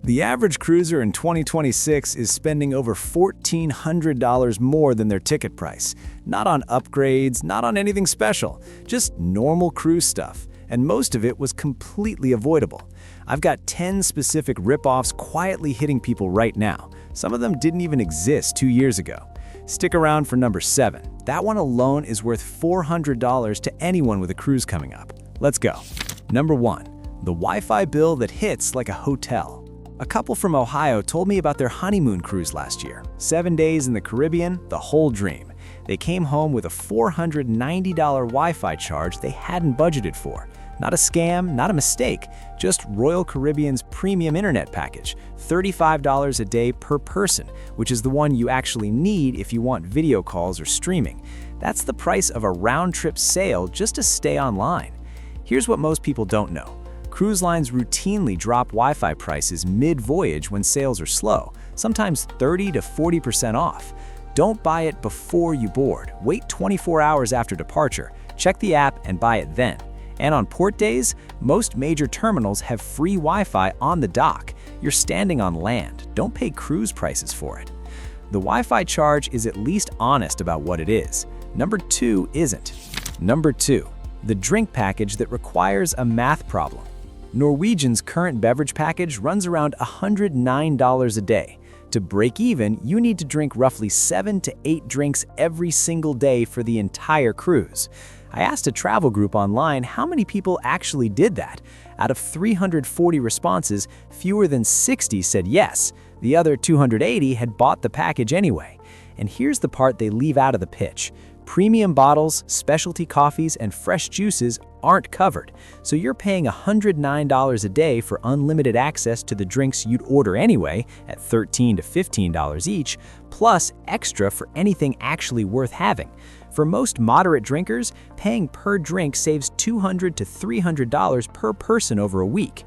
The average cruiser in 2026 is spending over $1,400 more than their ticket price. Not on upgrades, not on anything special, just normal cruise stuff. And most of it was completely avoidable. I've got 10 specific ripoffs quietly hitting people right now. Some of them didn't even exist 2 years ago. Stick around for number 7. That one alone is worth $400 to anyone with a cruise coming up. Let's go. Number 1. The Wi-Fi bill that hits like a hotel. A couple from Ohio told me about their honeymoon cruise last year. 7 days in the Caribbean, the whole dream. They came home with a $490 Wi-Fi charge they hadn't budgeted for. Not a scam, not a mistake, just Royal Caribbean's premium internet package, $35 a day per person, which is the one you actually need if you want video calls or streaming. That's the price of a round-trip sail just to stay online. Here's what most people don't know. Cruise lines routinely drop Wi-Fi prices mid-voyage when sales are slow, sometimes 30 to 40% off. Don't buy it before you board. Wait 24 hours after departure. Check the app and buy it then. And on port days, most major terminals have free Wi-Fi on the dock. You're standing on land. Don't pay cruise prices for it. The Wi-Fi charge is at least honest about what it is. Number 2 isn't. Number 2, the drink package that requires a math problem. Norwegian's current beverage package runs around $109 a day. To break even, you need to drink roughly 7 to 8 drinks every single day for the entire cruise. I asked a travel group online how many people actually did that. Out of 340 responses, fewer than 60 said yes. The other 280 had bought the package anyway. And here's the part they leave out of the pitch. Premium bottles, specialty coffees, and fresh juices aren't covered, so you're paying $109 a day for unlimited access to the drinks you'd order anyway at $13 to $15 each, plus extra for anything actually worth having. For most moderate drinkers, paying per drink saves $200 to $300 per person over a week.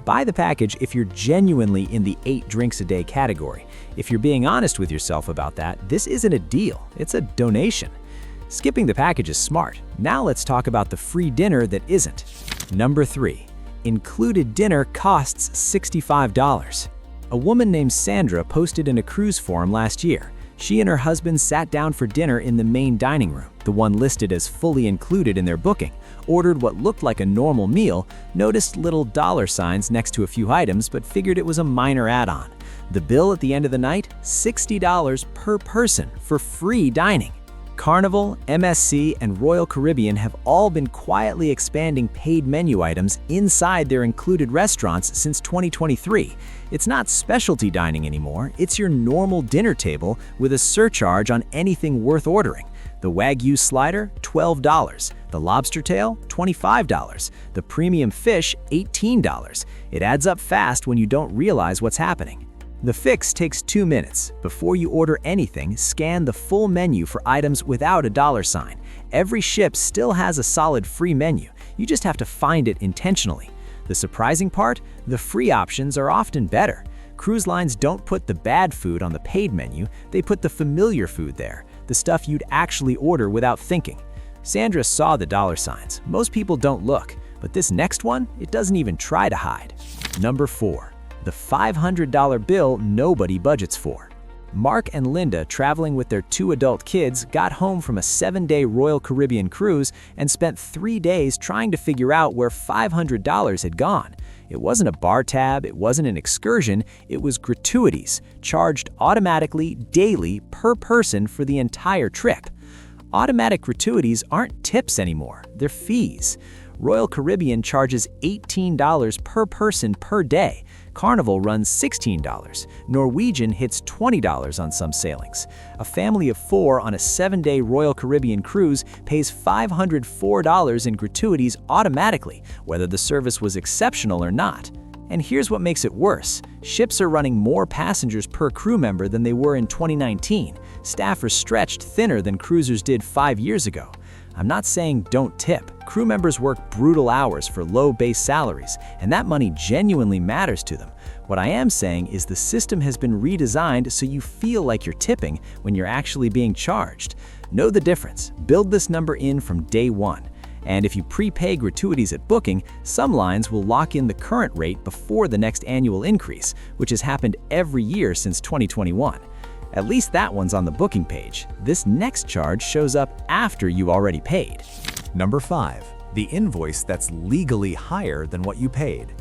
Buy the package if you're genuinely in the 8 drinks a day category. If you're being honest with yourself about that, this isn't a deal, it's a donation. Skipping the package is smart. Now let's talk about the free dinner that isn't. Number 3. Included dinner costs $65. A woman named Sandra posted in a cruise forum last year. She and her husband sat down for dinner in the main dining room, the one listed as fully included in their booking, ordered what looked like a normal meal, noticed little dollar signs next to a few items, but figured it was a minor add-on. The bill at the end of the night, $60 per person for free dining. Carnival, MSC, and Royal Caribbean have all been quietly expanding paid menu items inside their included restaurants since 2023. It's not specialty dining anymore, it's your normal dinner table with a surcharge on anything worth ordering. The Wagyu slider, $12. The lobster tail, $25. The premium fish, $18. It adds up fast when you don't realize what's happening. The fix takes 2 minutes. Before you order anything, scan the full menu for items without a dollar sign. Every ship still has a solid free menu. You just have to find it intentionally. The surprising part? The free options are often better. Cruise lines don't put the bad food on the paid menu, they put the familiar food there, the stuff you'd actually order without thinking. Sandra saw the dollar signs. Most people don't look, but this next one, it doesn't even try to hide. Number 4. The $500 bill nobody budgets for. Mark and Linda, traveling with their 2 adult kids, got home from a 7-day Royal Caribbean cruise and spent 3 days trying to figure out where $500 had gone. It wasn't a bar tab, it wasn't an excursion, it was gratuities, charged automatically, daily, per person for the entire trip. Automatic gratuities aren't tips anymore, they're fees. Royal Caribbean charges $18 per person per day. Carnival runs $16. Norwegian hits $20 on some sailings. A family of 4 on a 7-day Royal Caribbean cruise pays $504 in gratuities automatically, whether the service was exceptional or not. And here's what makes it worse. Ships are running more passengers per crew member than they were in 2019. Staff are stretched thinner than cruisers did 5 years ago. I'm not saying don't tip. Crew members work brutal hours for low base salaries, and that money genuinely matters to them. What I am saying is the system has been redesigned so you feel like you're tipping when you're actually being charged. Know the difference. Build this number in from day one. And if you prepay gratuities at booking, some lines will lock in the current rate before the next annual increase, which has happened every year since 2021. At least that one's on the booking page. This next charge shows up after you already paid. Number 5. The invoice that's legally higher than what you paid.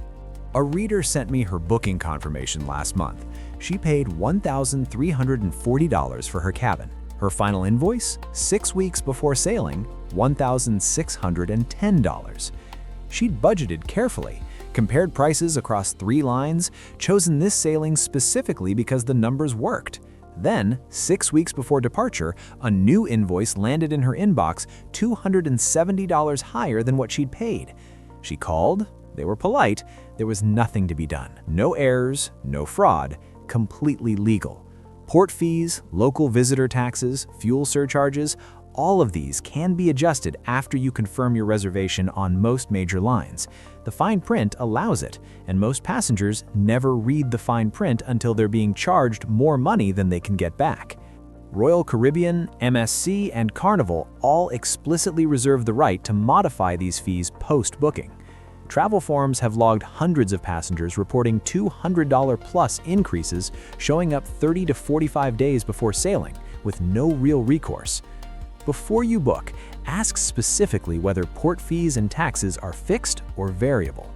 A reader sent me her booking confirmation last month. She paid $1,340 for her cabin. Her final invoice, 6 weeks before sailing, $1,610. She'd budgeted carefully, compared prices across 3 lines, chosen this sailing specifically because the numbers worked. Then, 6 weeks before departure, a new invoice landed in her inbox $270 higher than what she'd paid. She called, they were polite, there was nothing to be done. No errors, no fraud, completely legal. Port fees, local visitor taxes, fuel surcharges, all of these can be adjusted after you confirm your reservation on most major lines. The fine print allows it, and most passengers never read the fine print until they're being charged more money than they can get back. Royal Caribbean, MSC, and Carnival all explicitly reserve the right to modify these fees post-booking. Travel forums have logged hundreds of passengers reporting $200+ increases showing up 30 to 45 days before sailing, with no real recourse. Before you book, ask specifically whether port fees and taxes are fixed or variable.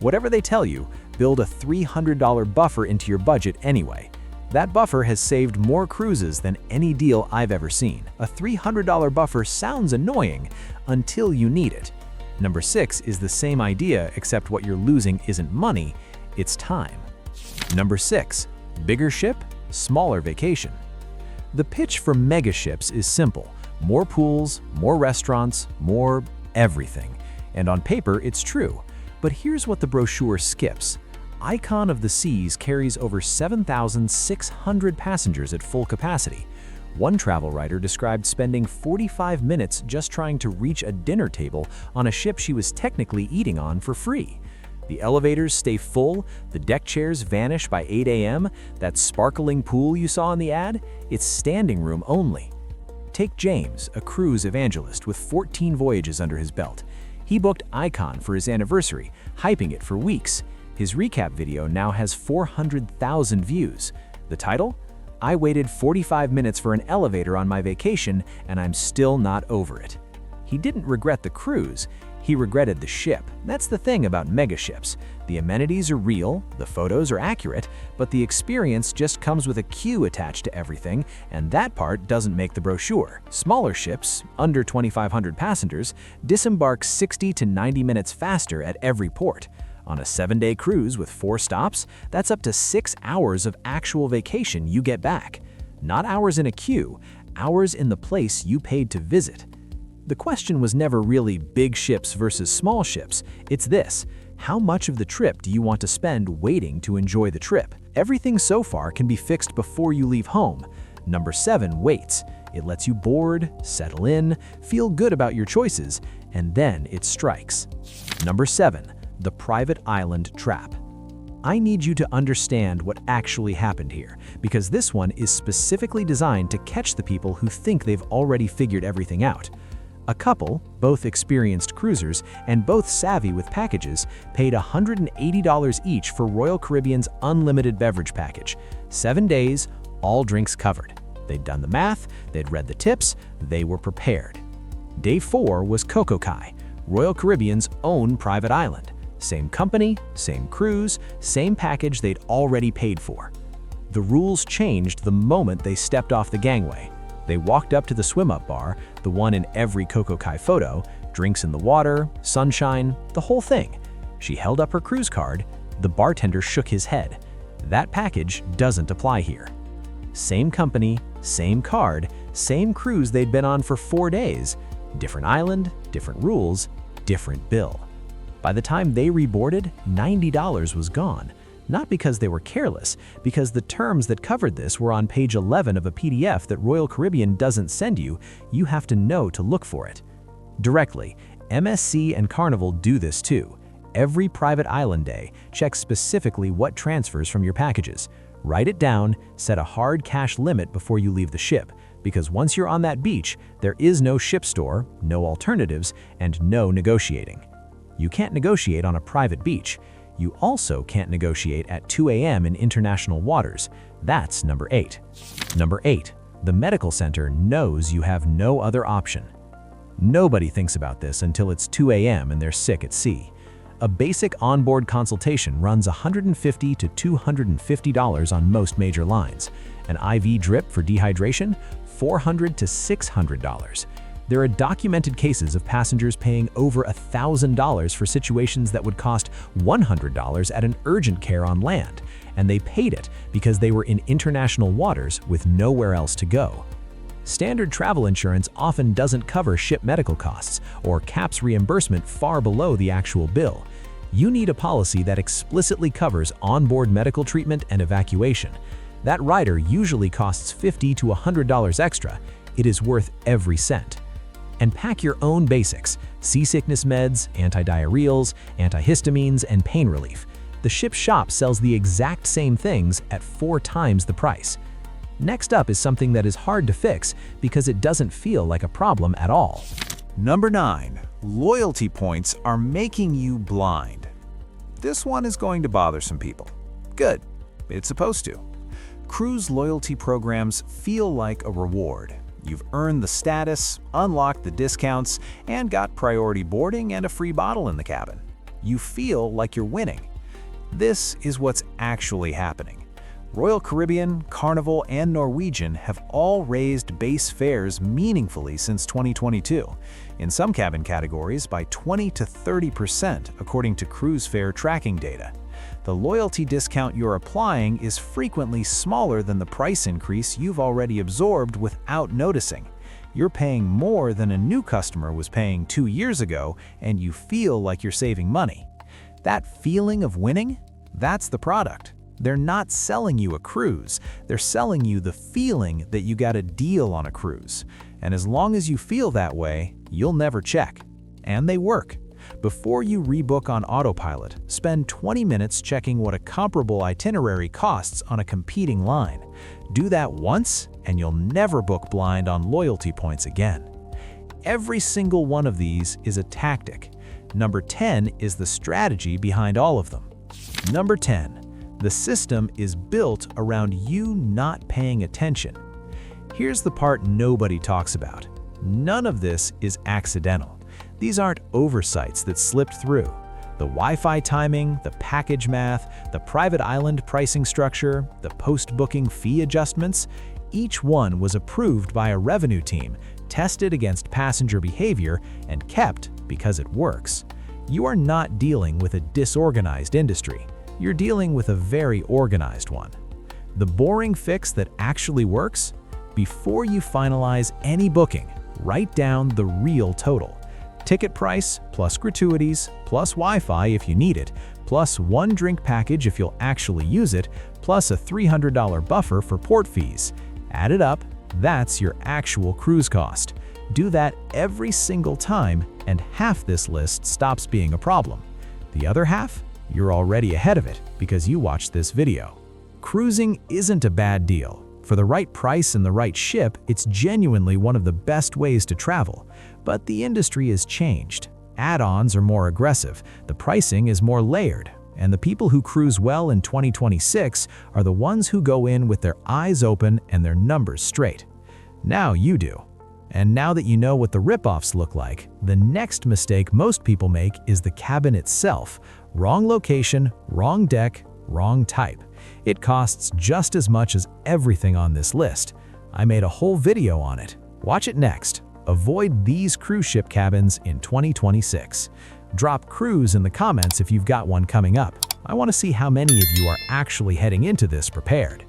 Whatever they tell you, build a $300 buffer into your budget anyway. That buffer has saved more cruises than any deal I've ever seen. A $300 buffer sounds annoying until you need it. Number 6 is the same idea, except what you're losing isn't money, it's time. Number 6, bigger ship, smaller vacation. The pitch for mega ships is simple. More pools, more restaurants, more everything. And on paper, it's true. But here's what the brochure skips. Icon of the Seas carries over 7,600 passengers at full capacity. One travel writer described spending 45 minutes just trying to reach a dinner table on a ship she was technically eating on for free. The elevators stay full, the deck chairs vanish by 8 a.m., that sparkling pool you saw in the ad, it's standing room only. Take James, a cruise evangelist with 14 voyages under his belt. He booked Icon for his anniversary, hyping it for weeks. His recap video now has 400,000 views. The title? I waited 45 minutes for an elevator on my vacation and I'm still not over it. He didn't regret the cruise, he regretted the ship. That's the thing about megaships. The amenities are real, the photos are accurate, but the experience just comes with a queue attached to everything, and that part doesn't make the brochure. Smaller ships, under 2,500 passengers, disembark 60 to 90 minutes faster at every port. On a 7-day cruise with 4 stops, that's up to 6 hours of actual vacation you get back. Not hours in a queue, hours in the place you paid to visit. The question was never really big ships versus small ships. It's this: how much of the trip do you want to spend waiting to enjoy the trip? Everything so far can be fixed before you leave home. Number 7 waits. It lets you board, settle in, feel good about your choices, and then it strikes. Number 7, the private island trap. I need you to understand what actually happened here, because this one is specifically designed to catch the people who think they've already figured everything out. A couple, both experienced cruisers and both savvy with packages, paid $180 each for Royal Caribbean's unlimited beverage package. 7 days, all drinks covered. They'd done the math, they'd read the tips, they were prepared. Day 4 was Coco Cay, Royal Caribbean's own private island. Same company, same cruise, same package they'd already paid for. The rules changed the moment they stepped off the gangway. They walked up to the swim-up bar, the one in every Coco Cay photo, drinks in the water, sunshine, the whole thing. She held up her cruise card. The bartender shook his head. That package doesn't apply here. Same company, same card, same cruise they'd been on for 4 days. Different island, different rules, different bill. By the time they reboarded, $90 was gone. Not because they were careless, because the terms that covered this were on page 11 of a PDF that Royal Caribbean doesn't send you. You have to know to look for it. Directly, MSC and Carnival do this too. Every private island day, check specifically what transfers from your packages. Write it down, set a hard cash limit before you leave the ship. because once you're on that beach, there is no ship store, no alternatives, and no negotiating. You can't negotiate on a private beach. You also can't negotiate at 2 a.m. in international waters. That's number 8. Number 8. The medical center knows you have no other option. Nobody thinks about this until it's 2 a.m. and they're sick at sea. A basic onboard consultation runs $150 to $250 on most major lines. An IV drip for dehydration, $400 to $600. There are documented cases of passengers paying over $1,000 for situations that would cost $100 at an urgent care on land, and they paid it because they were in international waters with nowhere else to go. Standard travel insurance often doesn't cover ship medical costs or caps reimbursement far below the actual bill. You need a policy that explicitly covers onboard medical treatment and evacuation. That rider usually costs $50 to $100 extra. It is worth every cent. And pack your own basics: seasickness meds, antidiarrheals, antihistamines, and pain relief. The ship shop sells the exact same things at 4 times the price. Next up is something that is hard to fix because it doesn't feel like a problem at all. Number 9. Loyalty points are making you blind. This one is going to bother some people. Good. It's supposed to. Cruise loyalty programs feel like a reward. You've earned the status, unlocked the discounts, and got priority boarding and a free bottle in the cabin. You feel like you're winning. This is what's actually happening. Royal Caribbean, Carnival, and Norwegian have all raised base fares meaningfully since 2022, in some cabin categories by 20 to 30% according to cruise fare tracking data. The loyalty discount you're applying is frequently smaller than the price increase you've already absorbed without noticing. You're paying more than a new customer was paying 2 years ago, and you feel like you're saving money. That feeling of winning? That's the product. They're not selling you a cruise. They're selling you the feeling that you got a deal on a cruise. And as long as you feel that way, you'll never check. And they work. Before you rebook on autopilot, spend 20 minutes checking what a comparable itinerary costs on a competing line. Do that once, and you'll never book blind on loyalty points again. Every single one of these is a tactic. Number 10 is the strategy behind all of them. Number 10. The system is built around you not paying attention. Here's the part nobody talks about. None of this is accidental. These aren't oversights that slipped through. The Wi-Fi timing, the package math, the private island pricing structure, the post-booking fee adjustments, each one was approved by a revenue team, tested against passenger behavior, and kept because it works. You are not dealing with a disorganized industry. You're dealing with a very organized one. The boring fix that actually works? Before you finalize any booking, write down the real total. Ticket price, plus gratuities, plus Wi-Fi if you need it, plus 1 drink package if you'll actually use it, plus a $300 buffer for port fees. Add it up, that's your actual cruise cost. Do that every single time, and half this list stops being a problem. The other half? You're already ahead of it because you watched this video. Cruising isn't a bad deal. For the right price and the right ship, it's genuinely one of the best ways to travel. But the industry has changed. Add-ons are more aggressive, the pricing is more layered, and the people who cruise well in 2026 are the ones who go in with their eyes open and their numbers straight. Now you do. And now that you know what the ripoffs look like, the next mistake most people make is the cabin itself. Wrong location, wrong deck, wrong type. It costs just as much as everything on this list. I made a whole video on it. Watch it next. Avoid these cruise ship cabins in 2026. Drop cruise in the comments if you've got one coming up. I want to see how many of you are actually heading into this prepared.